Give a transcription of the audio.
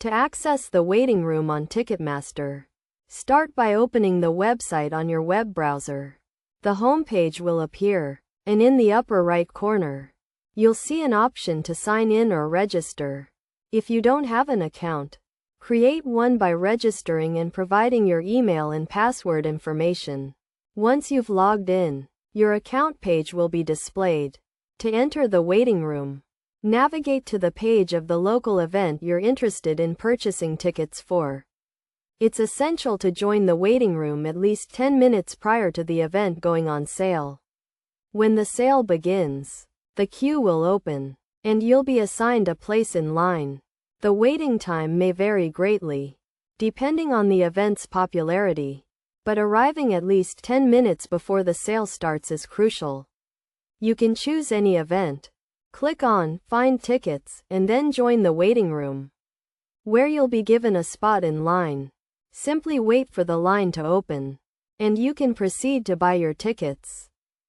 To access the waiting room on Ticketmaster, start by opening the website on your web browser. The homepage will appear, and in the upper right corner, you'll see an option to sign in or register. If you don't have an account, create one by registering and providing your email and password information. Once you've logged in, your account page will be displayed. To enter the waiting room, navigate to the page of the local event you're interested in purchasing tickets for. It's essential to join the waiting room at least 10 minutes prior to the event going on sale. When the sale begins, the queue will open, and you'll be assigned a place in line. The waiting time may vary greatly, depending on the event's popularity, but arriving at least 10 minutes before the sale starts is crucial. You can choose any event. Click on Find Tickets and then join the waiting room, where you'll be given a spot in line. Simply wait for the line to open, and you can proceed to buy your tickets.